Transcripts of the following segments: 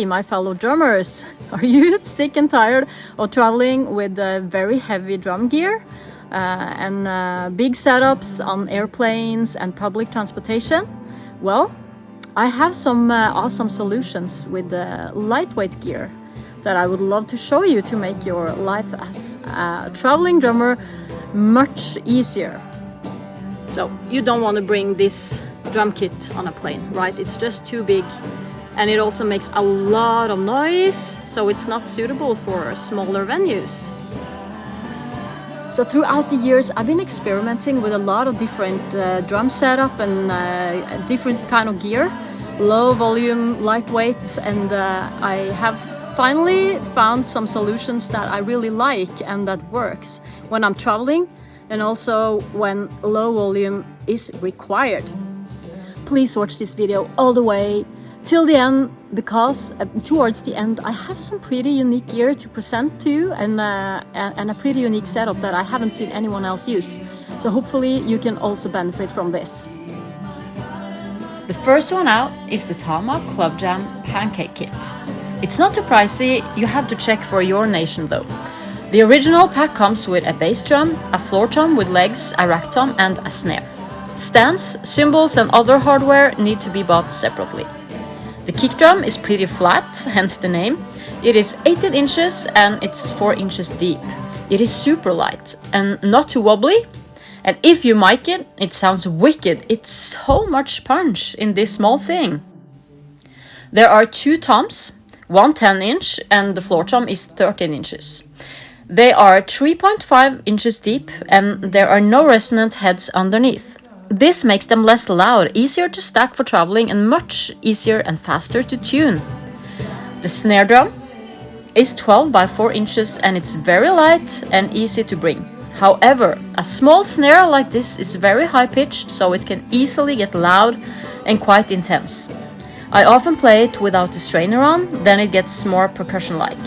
Hey, my fellow drummers! Are you sick and tired of traveling with very heavy drum gear and big setups on airplanes and public transportation? Well, I have some awesome solutions with lightweight gear that I would love to show you to make your life as a traveling drummer much easier. So, you don't want to bring this drum kit on a plane, right? It's just too big. And it also makes a lot of noise, so it's not suitable for smaller venues. So throughout the years, I've been experimenting with a lot of different drum setup and different kind of gear, low volume, lightweight, and I have finally found some solutions that I really like and that works when I'm traveling and also when low volume is required. Please watch this video all the way till the end, because towards the end I have some pretty unique gear to present to you and a pretty unique setup that I haven't seen anyone else use. So hopefully you can also benefit from this. The first one out is the Tama Club Jam Pancake Kit. It's not too pricey, you have to check for your nation though. The original pack comes with a bass drum, a floor tom with legs, a rack tom and a snare. Stands, cymbals and other hardware need to be bought separately. The kick drum is pretty flat, hence the name. It is 18 inches and it's 4 inches deep. It is super light and not too wobbly. And if you mic it, it sounds wicked. It's so much punch in this small thing. There are 2 toms, one 10-inch and the floor tom is 13 inches. They are 3.5 inches deep and there are no resonant heads underneath. This makes them less loud, easier to stack for traveling and much easier and faster to tune. The snare drum is 12 by 4 inches and it's very light and easy to bring. However, a small snare like this is very high pitched, so it can easily get loud and quite intense. I often play it without the strainer on, then it gets more percussion-like.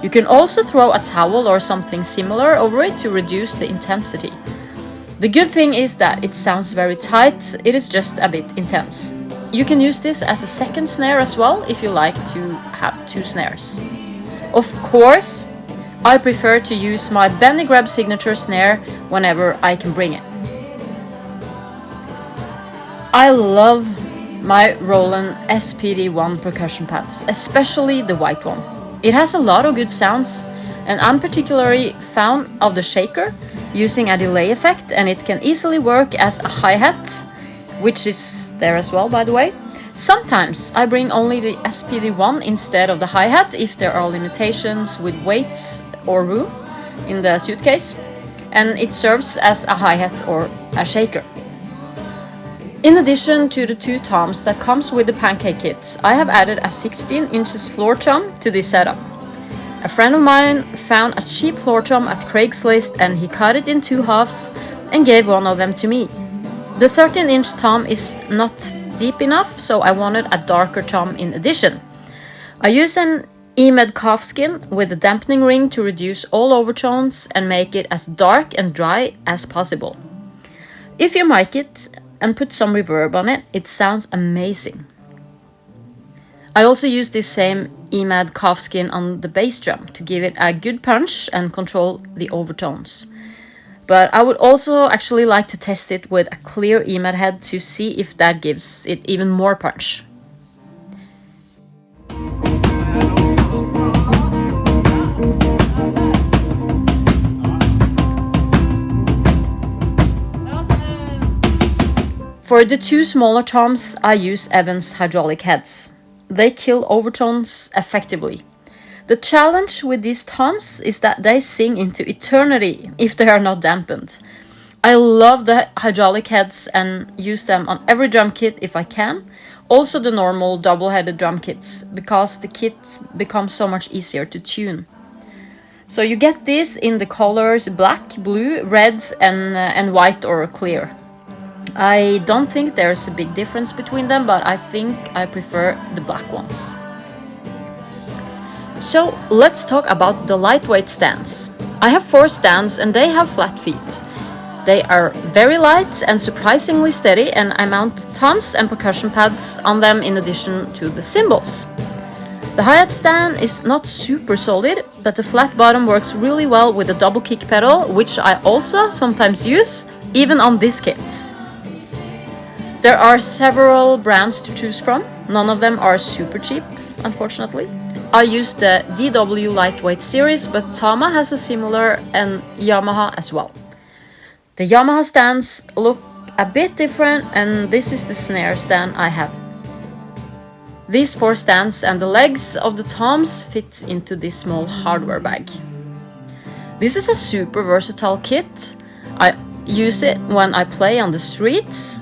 You can also throw a towel or something similar over it to reduce the intensity. The good thing is that it sounds very tight, it is just a bit intense. You can use this as a second snare as well if you like to have 2 snares. Of course, I prefer to use my Benny Grab signature snare whenever I can bring it. I love my Roland SPD1 percussion pads, especially the white one. It has a lot of good sounds and I'm particularly fan of the shaker, using a delay effect, and it can easily work as a hi-hat, which is there as well by the way. Sometimes I bring only the SPD1 instead of the hi-hat if there are limitations with weights or room in the suitcase, and it serves as a hi-hat or a shaker. In addition to the 2 toms that comes with the pancake kits, I have added a 16 inches floor tom to this setup. A friend of mine found a cheap floor tom at Craigslist and he cut it in 2 halves and gave one of them to me. The 13-inch tom is not deep enough, so I wanted a darker tom in addition. I use an Emed calfskin with a dampening ring to reduce all overtones and make it as dark and dry as possible. If you mic it and put some reverb on it, it sounds amazing. I also use this same Emed calfskin on the bass drum to give it a good punch and control the overtones. But I would also actually like to test it with a clear Emed head to see if that gives it even more punch. For the 2 smaller toms, I use Evans hydraulic heads. They kill overtones effectively. The challenge with these toms is that they sing into eternity if they are not dampened. I love the hydraulic heads and use them on every drum kit if I can. Also the normal double-headed drum kits, because the kits become so much easier to tune. So you get this in the colors black, blue, red and white or clear. I don't think there's a big difference between them, but I think I prefer the black ones. So let's talk about the lightweight stands. I have 4 stands and they have flat feet. They are very light and surprisingly steady, and I mount toms and percussion pads on them in addition to the cymbals. The hi-hat stand is not super solid, but the flat bottom works really well with the double kick pedal, which I also sometimes use, even on this kit. There are several brands to choose from. None of them are super cheap, unfortunately. I use the DW Lightweight series, but Tama has a similar, and Yamaha as well. The Yamaha stands look a bit different, and this is the snare stand I have. These 4 stands and the legs of the toms fit into this small hardware bag. This is a super versatile kit. I use it when I play on the streets,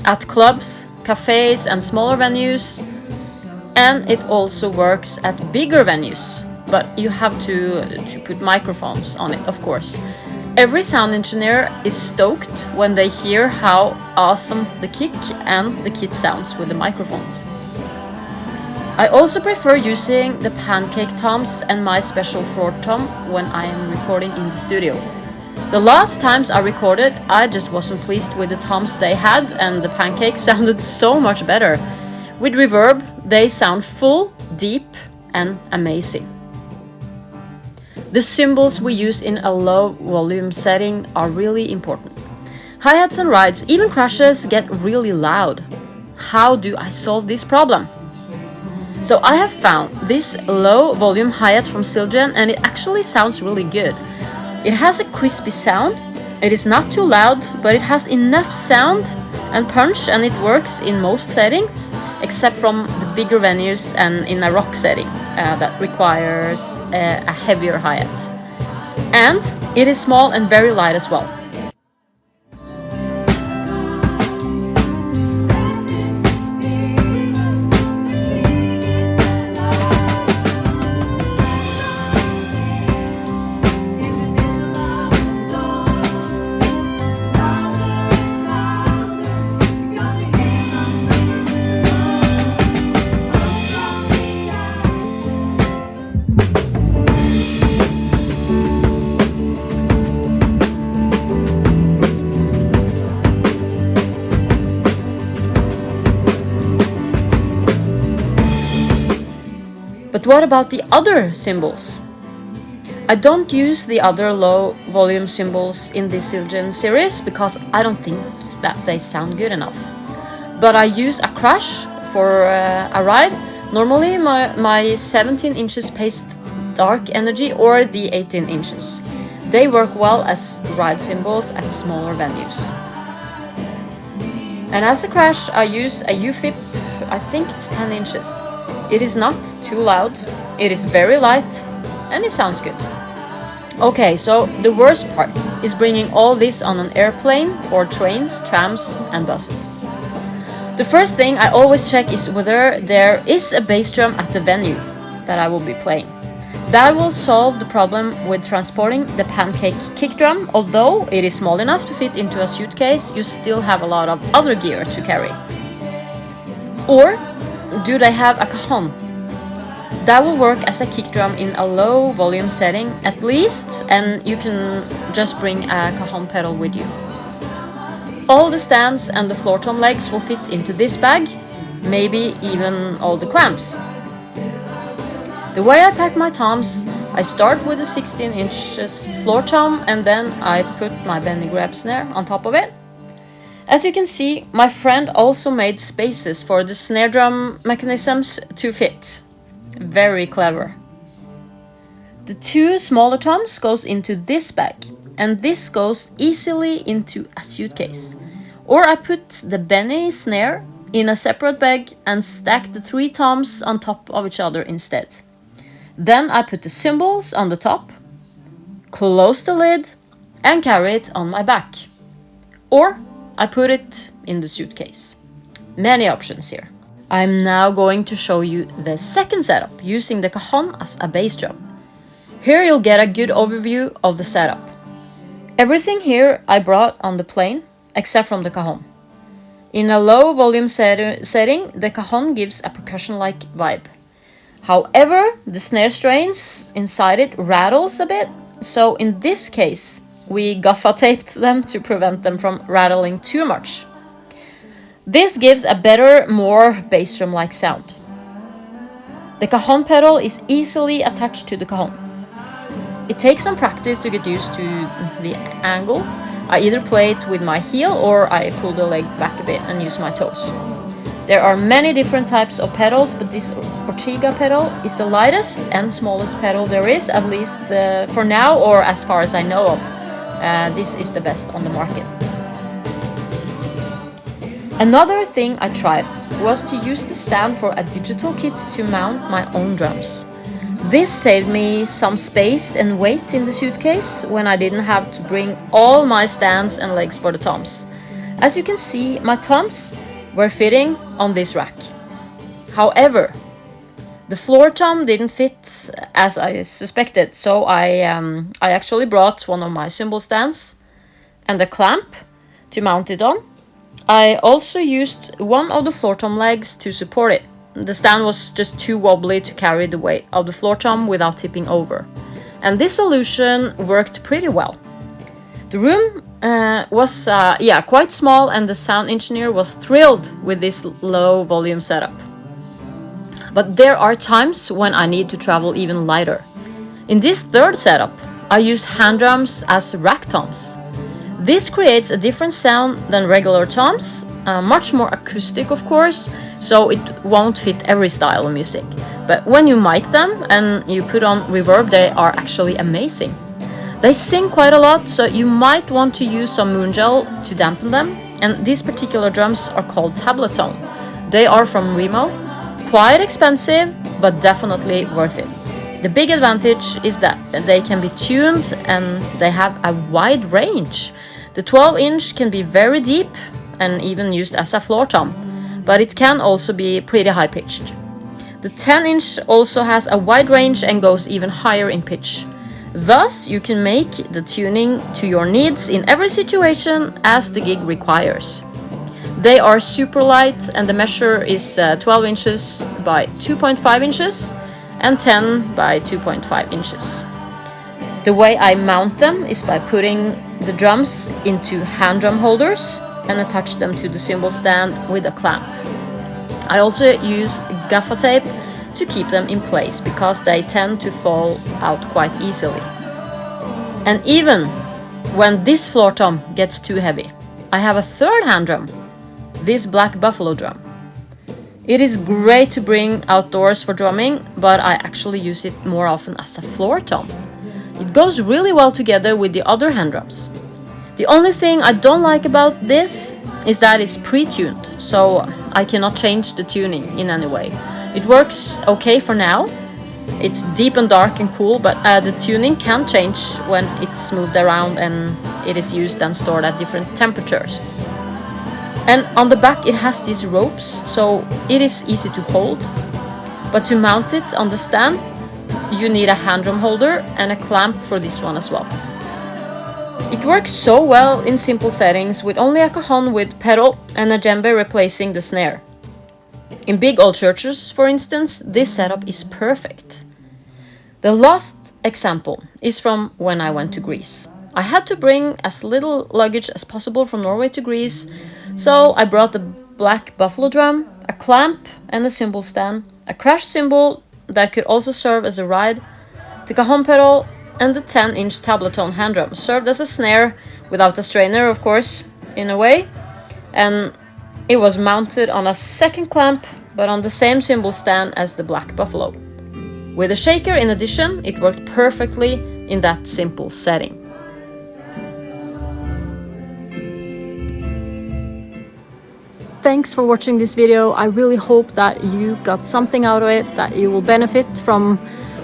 at clubs, cafes and smaller venues, and it also works at bigger venues, but you have to put microphones on it, of course. Every sound engineer is stoked when they hear how awesome the kick and the kit sounds with the microphones. I also prefer using the pancake toms and my special floor tom when I am recording in the studio. The last times I recorded, I just wasn't pleased with the toms they had, and the pancakes sounded so much better. With reverb, they sound full, deep, and amazing. The cymbals we use in a low volume setting are really important. Hi-hats and rides, even crashes, get really loud. How do I solve this problem? So I have found this low volume hi-hat from Silgen, and it actually sounds really good. It has a crispy sound, it is not too loud, but it has enough sound and punch, and it works in most settings, except from the bigger venues and in a rock setting that requires a heavier hi-hat. And it is small and very light as well. But what about the other cymbals? I don't use the other low volume cymbals in the Silgen series because I don't think that they sound good enough. But I use a crash for a ride, normally my 17 inches paced dark energy or the 18 inches. They work well as ride cymbals at smaller venues. And as a crash I use a UFIP, I think it's 10 inches. It is not too loud, it is very light, and it sounds good. Okay, so the worst part is bringing all this on an airplane or trains, trams and buses. The first thing I always check is whether there is a bass drum at the venue that I will be playing. That will solve the problem with transporting the pancake kick drum. Although it is small enough to fit into a suitcase, you still have a lot of other gear to carry. Or do they have a cajon? That will work as a kick drum in a low volume setting at least, and you can just bring a cajon pedal with you. All the stands and the floor tom legs will fit into this bag, maybe even all the clamps. The way I pack my toms, I start with a 16 inches floor tom and then I put my Benny grab snare on top of it. As you can see, my friend also made spaces for the snare drum mechanisms to fit. Very clever. The 2 smaller toms goes into this bag, and this goes easily into a suitcase. Or I put the Benny snare in a separate bag and stack the 3 toms on top of each other instead. Then I put the cymbals on the top, close the lid and carry it on my back. Or I put it in the suitcase. Many options here. I'm now going to show you the second setup using the cajon as a bass drum. Here you'll get a good overview of the setup. Everything here I brought on the plane except from the cajon. In a low volume setting, the cajon gives a percussion-like vibe. However, the snare strings inside it rattles a bit, so in this case we gaffa taped them to prevent them from rattling too much. This gives a better, more bass drum-like sound. The cajon pedal is easily attached to the cajon. It takes some practice to get used to the angle. I either play it with my heel or I pull the leg back a bit and use my toes. There are many different types of pedals, but this Ortega pedal is the lightest and smallest pedal there is, at least for now, or as far as I know of. This is the best on the market. Another thing I tried was to use the stand for a digital kit to mount my own drums. This saved me some space and weight in the suitcase when I didn't have to bring all my stands and legs for the toms. As you can see, my toms were fitting on this rack. However, the floor tom didn't fit as I suspected, so I actually brought one of my cymbal stands and a clamp to mount it on. I also used one of the floor tom legs to support it. The stand was just too wobbly to carry the weight of the floor tom without tipping over. And this solution worked pretty well. The room was quite small, and the sound engineer was thrilled with this low volume setup. But there are times when I need to travel even lighter. In this third setup, I use hand drums as rack toms. This creates a different sound than regular toms, much more acoustic of course, so it won't fit every style of music. But when you mic them and you put on reverb, they are actually amazing. They sing quite a lot, so you might want to use some moon gel to dampen them. And these particular drums are called tabletone. They are from Remo. Quite expensive, but definitely worth it. The big advantage is that they can be tuned and they have a wide range. The 12-inch can be very deep and even used as a floor tom, but it can also be pretty high-pitched. The 10-inch also has a wide range and goes even higher in pitch. Thus, you can make the tuning to your needs in every situation as the gig requires. They are super light and the measure is 12 inches by 2.5 inches and 10 by 2.5 inches. The way I mount them is by putting the drums into hand drum holders and attach them to the cymbal stand with a clamp. I also use gaffer tape to keep them in place because they tend to fall out quite easily. And even when this floor tom gets too heavy, I have a third hand drum, this black buffalo drum. It is great to bring outdoors for drumming, but I actually use it more often as a floor tom. It goes really well together with the other hand drums. The only thing I don't like about this is that it's pre-tuned, so I cannot change the tuning in any way. It works okay for now. It's deep and dark and cool, but the tuning can change when it's moved around and it is used and stored at different temperatures. And on the back it has these ropes, so it is easy to hold. But to mount it on the stand, you need a hand drum holder and a clamp for this one as well. It works so well in simple settings with only a cajon with pedal and a djembe replacing the snare. In big old churches, for instance, this setup is perfect. The last example is from when I went to Greece. I had to bring as little luggage as possible from Norway to Greece, so I brought the black buffalo drum, a clamp and a cymbal stand, a crash cymbal that could also serve as a ride, the cajon pedal, and the 10-inch tabletone hand drum served as a snare without a strainer, of course, in a way, and it was mounted on a second clamp but on the same cymbal stand as the black buffalo. With a shaker in addition, it worked perfectly in that simple setting. Thanks for watching this video. I really hope that you got something out of it, that you will benefit from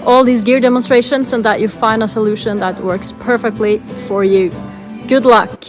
all these gear demonstrations and that you find a solution that works perfectly for you. Good luck!